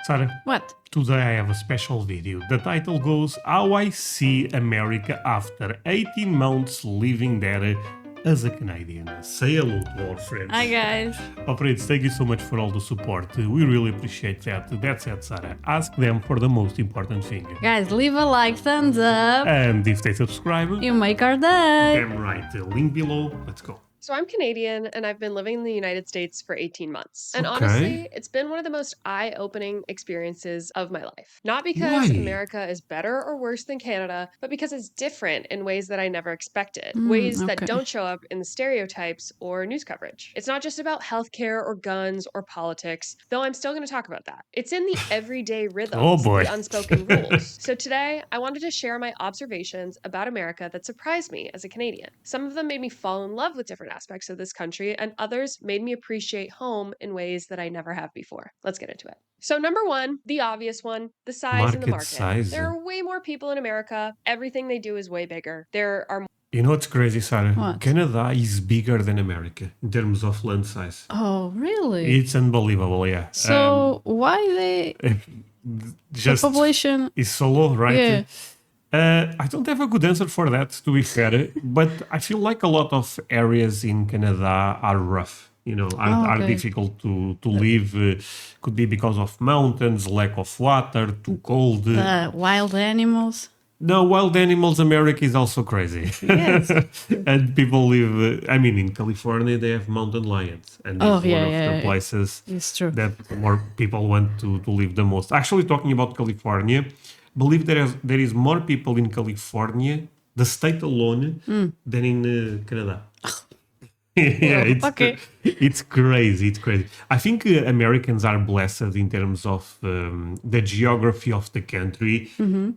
Sarah, What? today I have a special video. The title goes How I See America After 18 Months Living There as a Canadian. Say hello to our friends. Hi guys. Oh, friends, thank you so much for all the support. We really appreciate that. That said, Sarah, ask them for the most important thing. Guys, leave a like, thumbs up. And if they subscribe, You make our day. damn right. The link below. Let's go. So I'm Canadian and I've been living in the United States for 18 months. And Okay. honestly, it's been one of the most eye-opening experiences of my life. Not because Why? America is better or worse than Canada, but because it's different in ways that I never expected. Ways that okay. don't show up in the stereotypes or news coverage. It's not just about healthcare or guns or politics, though I'm still going to talk about that. It's in the everyday rhythms, Oh, boy. the unspoken rules. So today, I wanted to share my observations about America that surprised me as a Canadian. Some of them made me fall in love with different aspects of this country, and others made me appreciate home in ways that I never have before. Let's get into it. So number one, the obvious one, the size in the Market market. size. There are way more people in America. Everything they do is way bigger. There are You know what's crazy, Sarah? What? Canada is bigger than America in terms of land size. Oh, really? It's unbelievable, yeah. So why they Just the population? is so low, right? Yeah. I don't have a good answer for that, to be fair, but I feel like a lot of areas in Canada are rough. You know, are okay. difficult to live. Could be because of mountains, lack of water, too cold. Wild animals. No, wild animals, America is also crazy. Yes. And people live, in California, they have mountain lions. And Oh, it's yeah, one of yeah, the yeah. places It's true. that more people want to live the most. Actually, talking about California, believe there is more people in California, the state alone, than in Canada. Yeah, okay. It's crazy. It's crazy. I think Americans are blessed in terms of the geography of the country.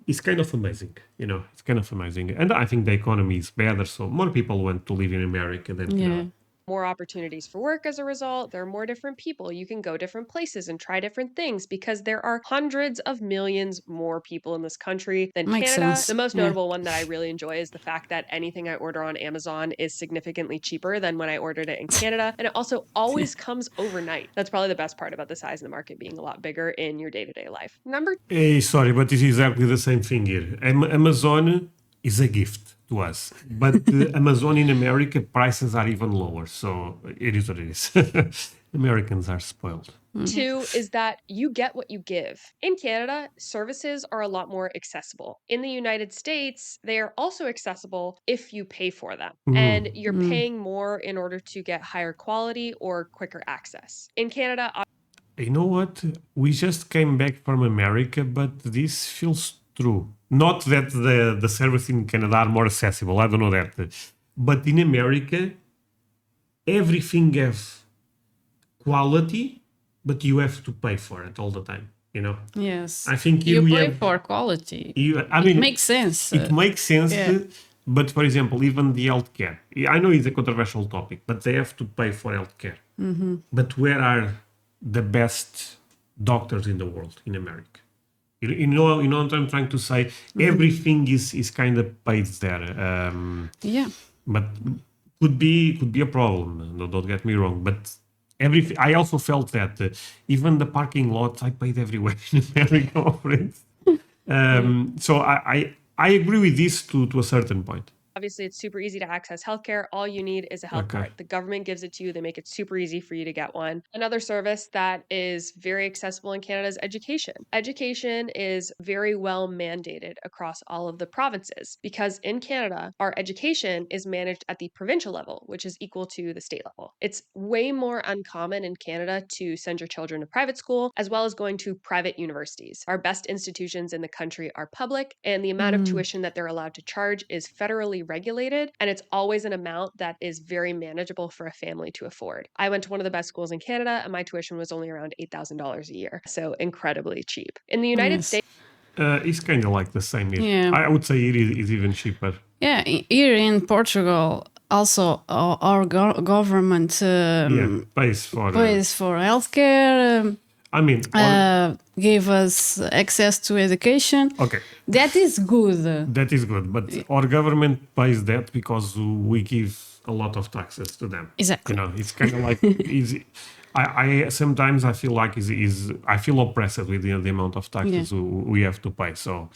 It's kind of amazing. You know, it's kind of amazing. And I think the economy is better, so more people want to live in America than Yeah. Canada. more opportunities for work as a result. There are more different people. You can go different places and try different things because there are hundreds of millions more people in this country than Makes Canada. sense. The most Yeah. notable one that I really enjoy is the fact that anything I order on Amazon is significantly cheaper than when I ordered it in Canada. And it also always comes overnight. That's probably the best part about the size of the market being a lot bigger in your day-to-day life. Number Hey, sorry, but it's exactly the same thing here. Amazon is a gift to us, but Amazon in America prices are even lower. So it is what it is. Americans are spoiled. two is that you get what you give. In Canada, services are a lot more accessible. In the United States, they are also accessible if you pay for them. And you're paying more in order to get higher quality or quicker access. In Canada, You know what? We just came back from America, but this feels true. Not that the service in Canada are more accessible. I don't know that. But in America, everything has quality, but you have to pay for it all the time. You know? Yes. I think here you we pay have- for quality. I mean, Makes sense. it makes sense. yeah. But for example, even the healthcare. I know it's a controversial topic, but they have to pay for healthcare. But where are the best doctors in the world in America? You know what I'm trying to say? Everything is kind of paid there. Yeah. But could be a problem. No, don't get me wrong. But everything. I also felt that even the parking lots I paid everywhere in America for it. So I agree with this to a certain point. obviously, it's super easy to access healthcare. All you need is a health Okay. card. The government gives it to you. They make it super easy for you to get one. Another service that is very accessible in Canada is education. Education is very well mandated across all of the provinces because in Canada, our education is managed at the provincial level, which is equal to the state level. It's way more uncommon in Canada to send your children to private school, as well as going to private universities. Our best institutions in the country are public, and the amount of tuition that they're allowed to charge is federally regulated, and it's always an amount that is very manageable for a family to afford. I went to one of the best schools in Canada, and my tuition was only around $8,000 a year, so incredibly cheap. In the United Yes. States, It's kind of like the same here. Yeah. I would say it is even cheaper. Yeah. Here in Portugal, also our government Pays for. pays for healthcare. Gave us access to education. Okay, That is good. that is good, but our government pays that because we give a lot of taxes to them. Exactly. You know, it's kind of like easy. I sometimes I feel like is I feel oppressed with the amount of taxes we have to pay. So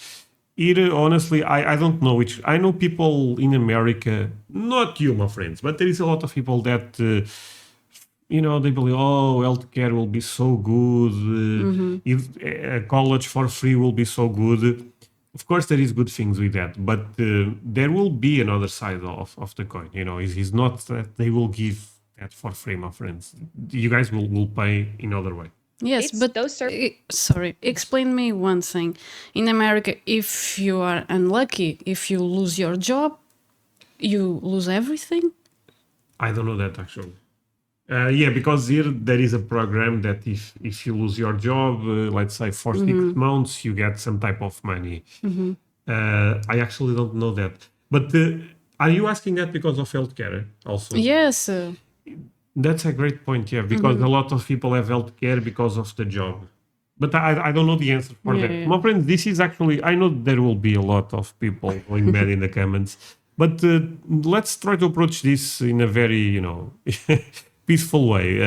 here, honestly, I don't know which. I know people in America, not you, my friends, but there is a lot of people that they believe, oh, healthcare will be so good, if college for free will be so good. Of course, there is good things with that, but there will be another side of the coin. It's not that they will give that for free, my friends. You guys will pay in other way. Yes, but sorry, explain me one thing. In America, if you are unlucky, if you lose your job, you lose everything? I don't know that actually. Yeah, because here there is a program that if you lose your job, let's say for 6 months, you get some type of money. I actually don't know that. But are you asking that because of healthcare also? Yes. That's a great point, yeah, because a lot of people have healthcare because of the job. But I don't know the answer for that. Yeah. My friends, this is actually, I know there will be a lot of people going mad in the comments, but let's try to approach this in a very, peaceful way,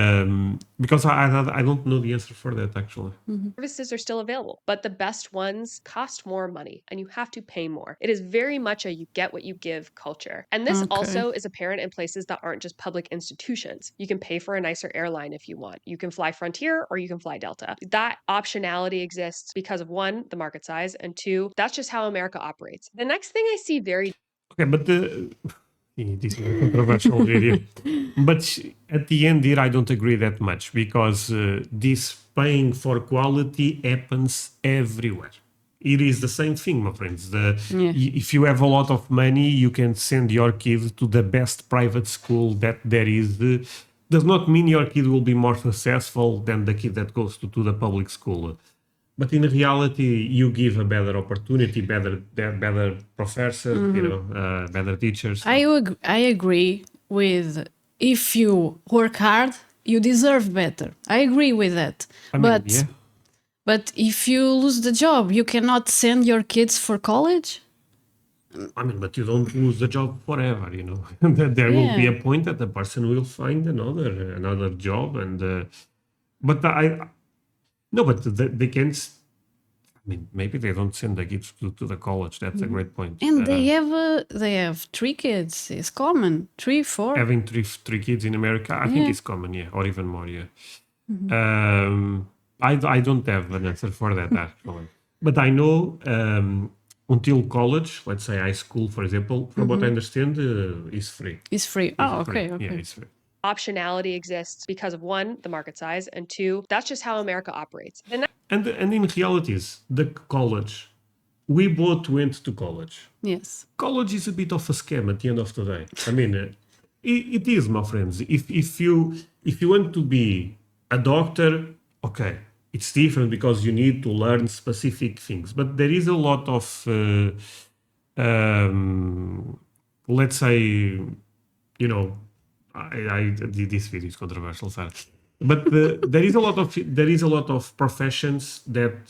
because I don't know the answer for that actually. Services are still available, but the best ones cost more money and you have to pay more. It is very much a you get what you give culture. And this also is apparent in places that aren't just public institutions. You can pay for a nicer airline if you want. You can fly Frontier or you can fly Delta. That optionality exists because of one, the market size, and two, that's just how America operates. The next thing I see very Okay, but this is a controversial video. But at the end here, I don't agree that much because this paying for quality happens everywhere. It is the same thing, my friends. If you have a lot of money, you can send your kid to the best private school that there is. Does not mean your kid will be more successful than the kid that goes to the public school. But in reality, you give a better opportunity, better professors, better teachers. I agree with if you work hard, you deserve better. I agree with that. But if you lose the job, you cannot send your kids for college? But you don't lose the job forever, There will be a point that the person will find another job, and but they can. Maybe they don't send the kids to the college. That's a great point. And they have 3 kids. It's common. 3, 4. Having three kids in America, I think it's common, yeah, or even more, yeah. I don't have an answer for that actually, but I know until college, let's say high school, for example, from what I understand, is free. It's free. Okay. Yeah, it's free. Optionality exists because of one, the market size, and two, that's just how America operates. And in realities, the college, we both went to college. Yes. College is a bit of a scam at the end of the day. It is, my friends. If you want to be a doctor, okay, it's different because you need to learn specific things. But there is a lot of, let's say, this video is controversial, sorry. But there is a lot of professions that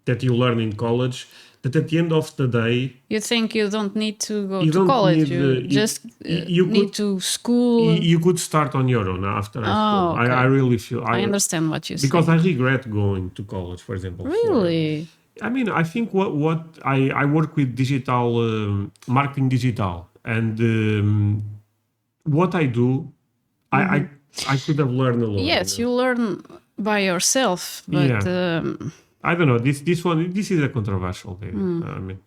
that you learn in college. That at the end of the day, you think you don't need to go to college. You just need to school. You could start on your own after high school. Okay. I really feel. I understand what you say. Because I regret going to college, for example. Really? I think what I work with digital marketing digital, and what I do, I could have learned a lot. Yes, you learn by yourself, but I don't know. This is a controversial thing.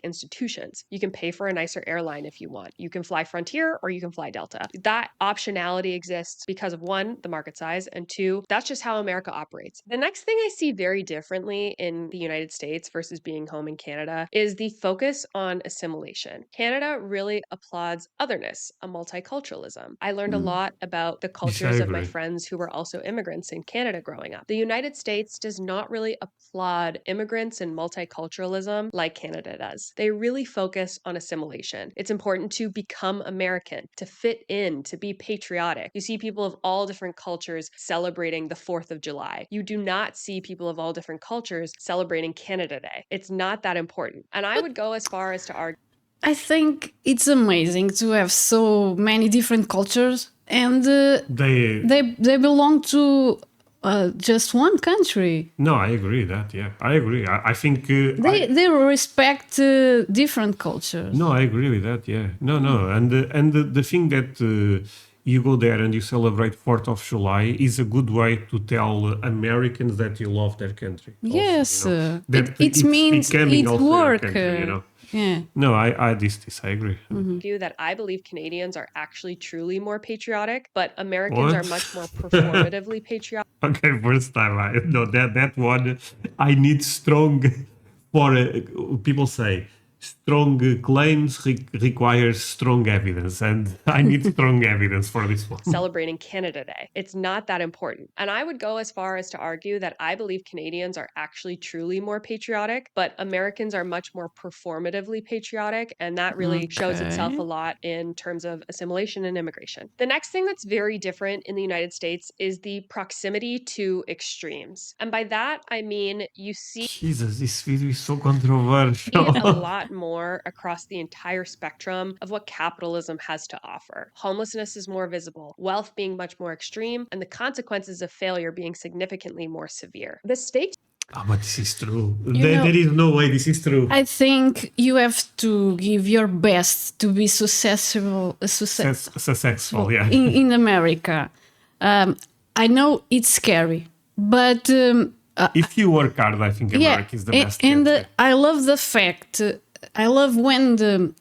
Institutions. You can pay for a nicer airline if you want. You can fly Frontier or you can fly Delta. That optionality exists because of one, the market size, and two, that's just how America operates. The next thing I see very differently in the United States versus being home in Canada is the focus on assimilation. Canada really applauds otherness, a multiculturalism. I learned a lot about the cultures of my friends who were also immigrants in Canada growing up. The United States does not really applaud immigrants and multiculturalism like Canada does. They really focus on assimilation. It's important to become American, to fit in, to be patriotic. You see people of all different cultures celebrating the 4th of July. You do not see people of all different cultures celebrating Canada Day. It's not that important. And I would go as far as to argue. I think it's amazing to have so many different cultures, and they belong to just one country. No, I agree that. Yeah, I agree. I think They respect different cultures. no, I agree with that. Yeah, no, and the thing that you go there and you celebrate 4th of July is a good way to tell Americans that you love their country. Yes, Also, you know, that it means becoming it's also your work. country. You know. Yeah. No, I this I agree. View that I believe Canadians are actually truly more patriotic, but Americans are What? much more performatively patriotic. Okay, first time I no that one I need strong for people say strong claims requires strong evidence, and I need strong evidence for this one. Celebrating Canada Day. It's not that important. And I would go as far as to argue that I believe Canadians are actually truly more patriotic, but Americans are much more performatively patriotic. And that really shows itself a Okay. lot in terms of assimilation and immigration. The next thing that's very different in the United States is the proximity to extremes. And by that, I mean you see Jesus, this video is so it a controversial. lot more across the entire spectrum of what capitalism has to offer. Homelessness is more visible, wealth being much more extreme, and the consequences of failure being significantly more severe. The stakes Oh, but this is true. You know, There is no way this is true. I think you have to give your best to be successful. Successful, yeah. In America. I know it's scary, but If you work hard, I think America is the best. and country. I love the fact. I love when the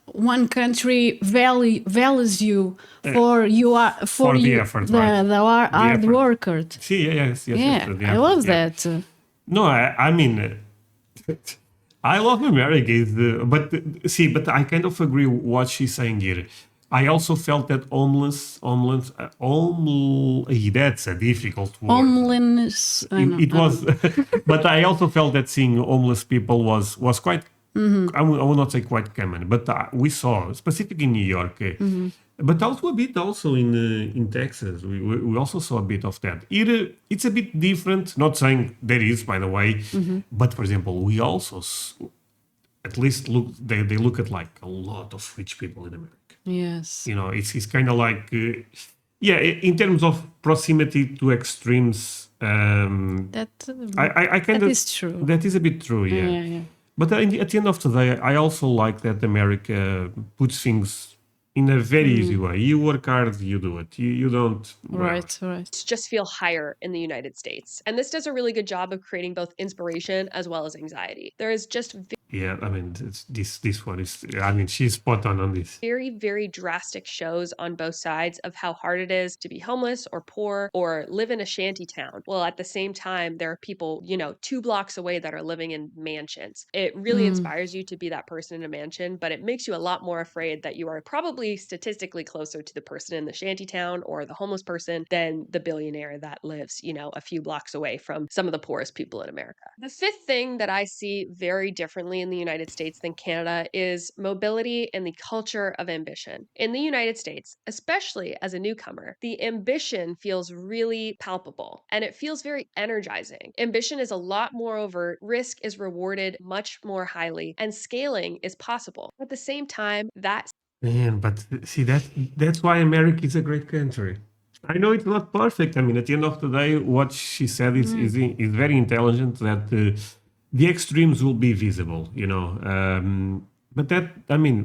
one country values you for you are for the you effort, the, right? the hard effort. worker. See, yes, Yeah, the I effort, love yeah. that. No, I mean, I love America, but see, but I kind of agree what she's saying here. I also felt that that's a difficult word. Homelessness. It was, but I also felt that seeing homeless people was quite. I would not say quite common, but we saw specifically in New York, but also a bit also in Texas. We also saw a bit of that. It's a bit different. Not saying there is, by the way, but for example, we also at least look they look at like a lot of rich people in America. Yes. You know, it's kind of like yeah, in terms of proximity to extremes. That I kind that of is true. that is a bit true, yeah. Yeah. But at the end of the day, I also like that America puts things in a very easy way. You work hard, you do it. You don't. Whatever. Right. just feel higher in the United States. And this does a really good job of creating both inspiration as well as anxiety. There is just Yeah, I mean, this one is. I mean, she's spot on this. very, very drastic shows on both sides of how hard it is to be homeless or poor or live in a shanty town. Well, at the same time, there are people, 2 blocks away that are living in mansions. It really inspires you to be that person in a mansion, but it makes you a lot more afraid that you are probably statistically closer to the person in the shanty town or the homeless person than the billionaire that lives, a few blocks away from some of the poorest people in America. The fifth thing that I see very differently in the United States than Canada is mobility and the culture of ambition. In the United States, especially as a newcomer, the ambition feels really palpable and it feels very energizing. Ambition is a lot more overt, risk is rewarded much more highly, and scaling is possible. At the same time, that Man, but see that's why America is a great country. I know it's not perfect. I mean, at the end of the day, what she said is very intelligent. That the extremes will be visible, but that I mean,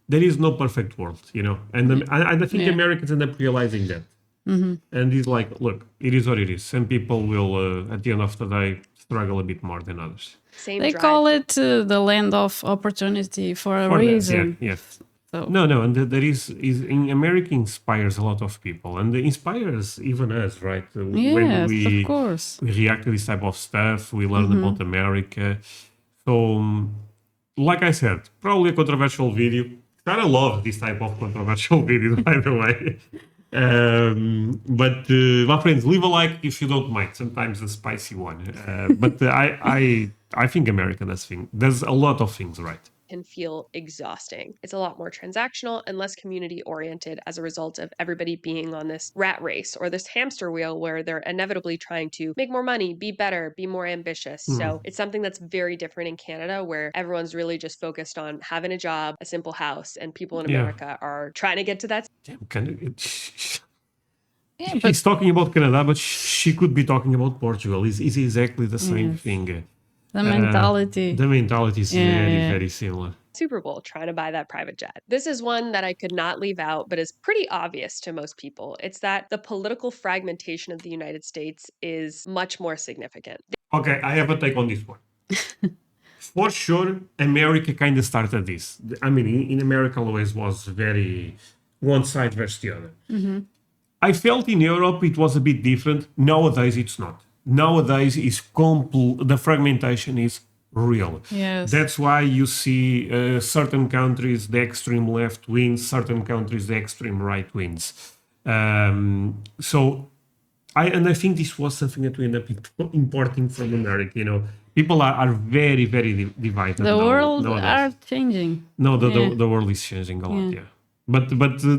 there is no perfect world, and I think Yeah. Americans end up realizing that. And he's like, look, it is what it is. Some people will, at the end of the day, struggle a bit more than others. same They drive. call it the land of opportunity for a For that, reason. yeah. So No, and there is in America inspires a lot of people, and it inspires even us, right? When yes, we of course. we react to this type of stuff, we learn about America. So, like I said, probably a controversial video. Kind of love this type of controversial videos, by the way. But my friends, leave a like if you don't mind. Sometimes a spicy one. But I think America does a lot of things right. can feel exhausting. It's a lot more transactional and less community oriented as a result of everybody being on this rat race or this hamster wheel where they're inevitably trying to make more money, be better, be more ambitious. So it's something that's very different in Canada where everyone's really just focused on having a job, a simple house, and people in America are trying to get to that. He's talking about Canada, but she could be talking about Portugal. It's exactly the same thing. The mentality. The mentality is very similar. Super Bowl trying to buy that private jet. This is one that I could not leave out, but is pretty obvious to most people. It's that the political fragmentation of the United States is much more significant. Okay, I have a take on this one. For sure, America kind of started this. I mean, in America always was very one side versus the other. I felt in Europe it was a bit different. Nowadays, it's not. Nowadays, the fragmentation is real. Yes. That's why you see certain countries, the extreme left wins, certain countries, the extreme right wins. I think this was something that we end up importing from America. You know, people are very, very divided. The world nowadays. are changing. No, the world is changing a lot. Yeah. But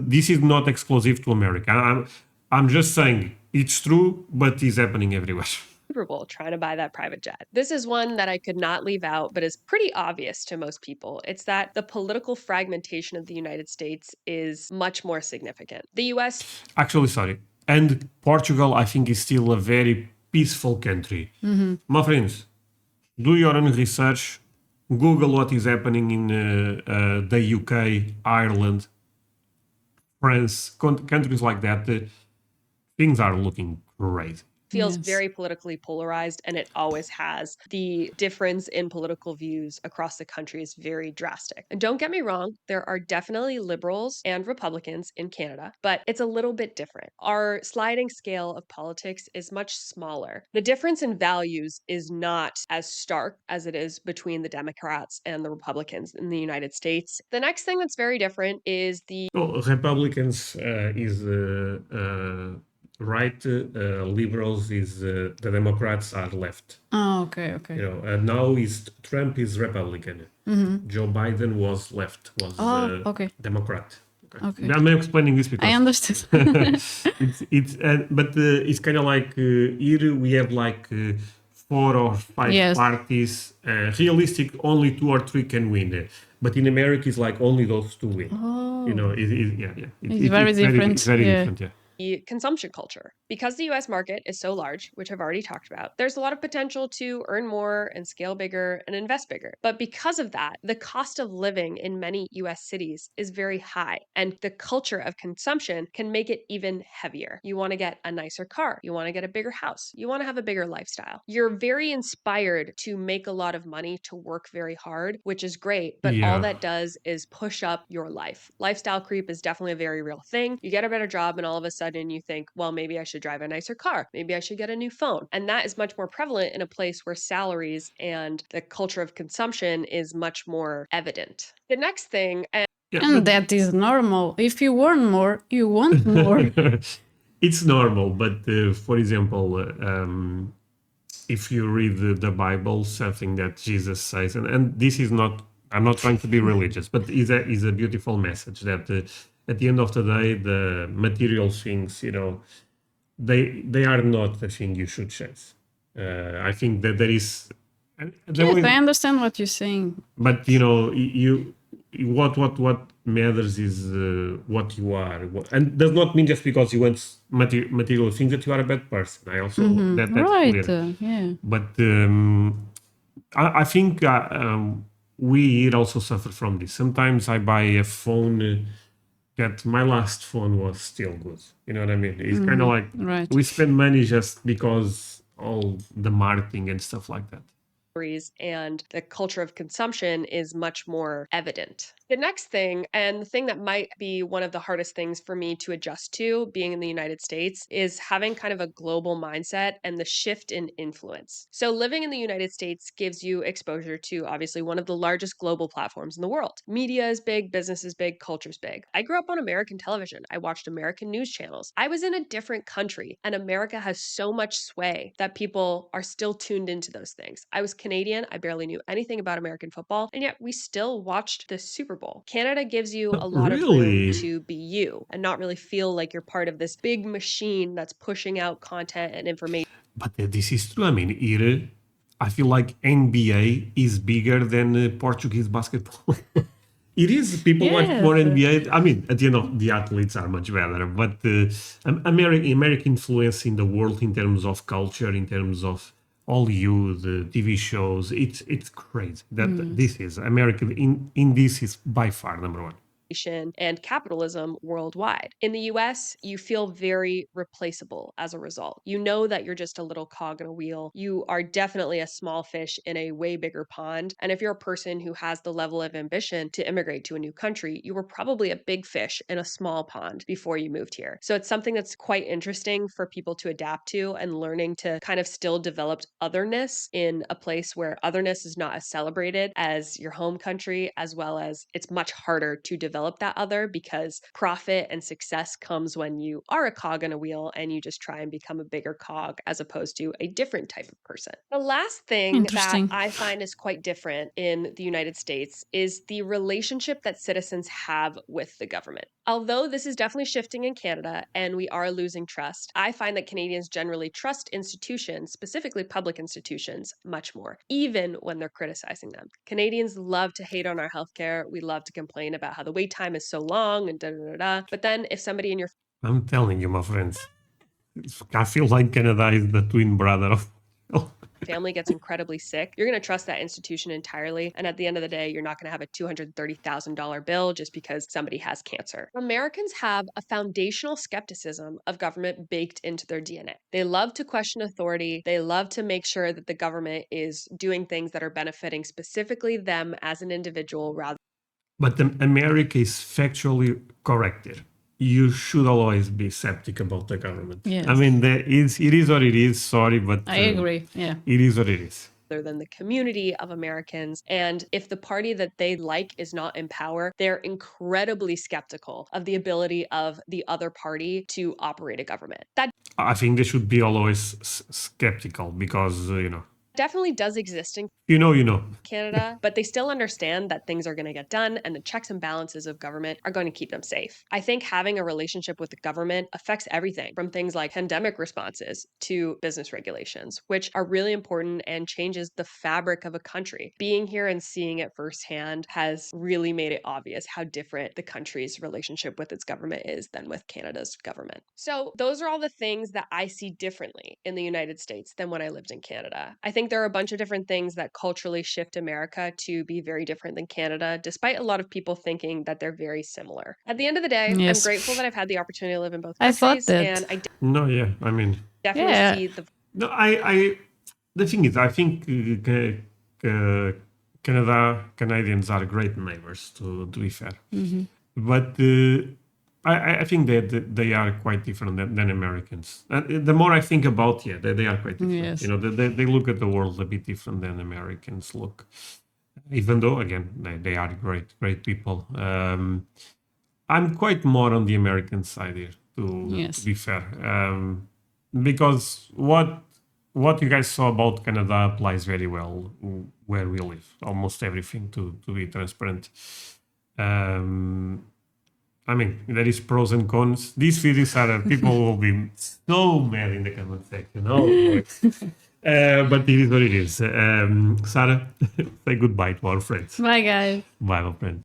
this is not exclusive to America. I'm just saying it's true, but it's happening everywhere. Super Bowl trying to buy that private jet. This is one that I could not leave out, but is pretty obvious to most people. It's that the political fragmentation of the United States is much more significant. The US. Actually, sorry. And Portugal, I think, is still a very peaceful country. My friends, do your own research. Google what is happening in the UK, Ireland, France, countries like that. Things are looking great. Feels very politically polarized, and it always has. The difference in political views across the country is very drastic. And don't get me wrong, there are definitely liberals and Republicans in Canada, but it's a little bit different. Our sliding scale of politics is much smaller. The difference in values is not as stark as it is between the Democrats and the Republicans in the United States. The next thing that's very different is the Republicans is right, liberals is the Democrats are left. Oh, okay. You know, now Trump is Republican. Joe Biden was left, was Democrat. Okay. I'm explaining this because I understood. but it's kind of like here we have like 4 or 5 parties. Realistic, only 2 or 3 can win. But in America, it's like only those 2 win. Oh. You know, It's very different. It's very different. Yeah. The consumption culture. Because the US market is so large, which I've already talked about, there's a lot of potential to earn more and scale bigger and invest bigger. But because of that, the cost of living in many US cities is very high, and the culture of consumption can make it even heavier. You want to get a nicer car, you want to get a bigger house, you want to have a bigger lifestyle. You're very inspired to make a lot of money, to work very hard, which is great, but all that does is push up your life. Lifestyle creep is definitely a very real thing. You get a better job and all of a sudden you think, well, maybe I should drive a nicer car. Maybe I should get a new phone. And that is much more prevalent in a place where salaries and the culture of consumption is much more evident. The next thing. And that is normal. If you earn more, you want more. It's normal. But for example, if you read the Bible, something that Jesus says, and this is not, I'm not trying to be religious, but is a beautiful message that at the end of the day, the material things, you know, they are not the thing you should chase. I think that there is. Yes, I understand what you're saying. But you know, what matters is what you are, and does not mean just because you want material things that you are a bad person. I also that's right, clear. Yeah. But I think we here also suffer from this. Sometimes I buy a phone. That my last phone was still good. You know what I mean? It's kind of like we spend money just because all the marketing and stuff like that. And the culture of consumption is much more evident. The next thing, and the thing that might be one of the hardest things for me to adjust to being in the United States, is having kind of a global mindset and the shift in influence. So, living in the United States gives you exposure to obviously one of the largest global platforms in the world. Media is big, business is big, culture is big. I grew up on American television. I watched American news channels. I was in a different country, and America has so much sway that people are still tuned into those things. I was Canadian. I barely knew anything about American football, and yet we still watched the Super Bowl. Canada gives you a lot of room Really? to be you and not really feel like you're part of this big machine that's pushing out content and information. But this is true. I mean, here, I feel like NBA is bigger than Portuguese basketball. It is. People watch more Yes. NBA. I mean, at the end of the athletes are much better, but American influence in the world in terms of culture, in terms of Hollywood, TV shows, it's crazy. That this is American in this is by far number one. And capitalism worldwide. In the US, you feel very replaceable as a result. You know that you're just a little cog in a wheel. You are definitely a small fish in a way bigger pond. And if you're a person who has the level of ambition to immigrate to a new country, you were probably a big fish in a small pond before you moved here. So it's something that's quite interesting for people to adapt to and learning to kind of still develop otherness in a place where otherness is not as celebrated as your home country, as well as it's much harder to develop that other because profit and success comes when you are a cog in a wheel and you just try and become a bigger cog as opposed to a different type of person. The last thing that Interesting. I find is quite different in the United States is the relationship that citizens have with the government. Although this is definitely shifting in Canada and we are losing trust, I find that Canadians generally trust institutions, specifically public institutions, much more, even when they're criticizing them. Canadians love to hate on our healthcare. We love to complain about how the wait time is so long and da da da da. But then if somebody in your I'm telling you, my friends, I feel like Canada is the twin brother of. family gets incredibly sick, you're going to trust that institution entirely. And at the end of the day, you're not going to have a $230,000 bill just because somebody has cancer. Americans have a foundational skepticism of government baked into their DNA. They love to question authority. They love to make sure that the government is doing things that are benefiting specifically them as an individual rather. But America is factually corrected. You should always be skeptic about the government. Yes. I mean, it is what it is. Sorry, but I agree. Yeah. it is what it is. Than the community of Americans. And if the party that they like is not in power, they're incredibly skeptical of the ability of the other party to operate a government. That I think they should be always skeptical because, definitely does exist in you know. Canada, but they still understand that things are going to get done and the checks and balances of government are going to keep them safe. I think having a relationship with the government affects everything from things like pandemic responses to business regulations, which are really important and changes the fabric of a country. Being here and seeing it firsthand has really made it obvious how different the country's relationship with its government is than with Canada's government. So those are all the things that I see differently in the United States than when I lived in Canada. I think there are a bunch of different things that culturally shift America to be very different than Canada, despite a lot of people thinking that they're very similar. At the end of the day, I'm Yes. grateful that I've had the opportunity to live in both I thought countries, that. and I No, yeah, I mean, definitely Yeah. see the no, the thing is, I think Canadians are great neighbors, to be fair. But I think that they are quite different than Americans. The more I think about, they are quite different. Yes. They look at the world a bit different than Americans look. Even though, again, they are great people. I'm quite more on the American side here, to be fair, because what you guys saw about Canada applies very well where we live. Almost everything, to be transparent. I mean, there is pros and cons. These videos are people will be so mad in the comment section. But it is what it is. Sarah, say goodbye to our friends. Bye, guys. Bye, my friend.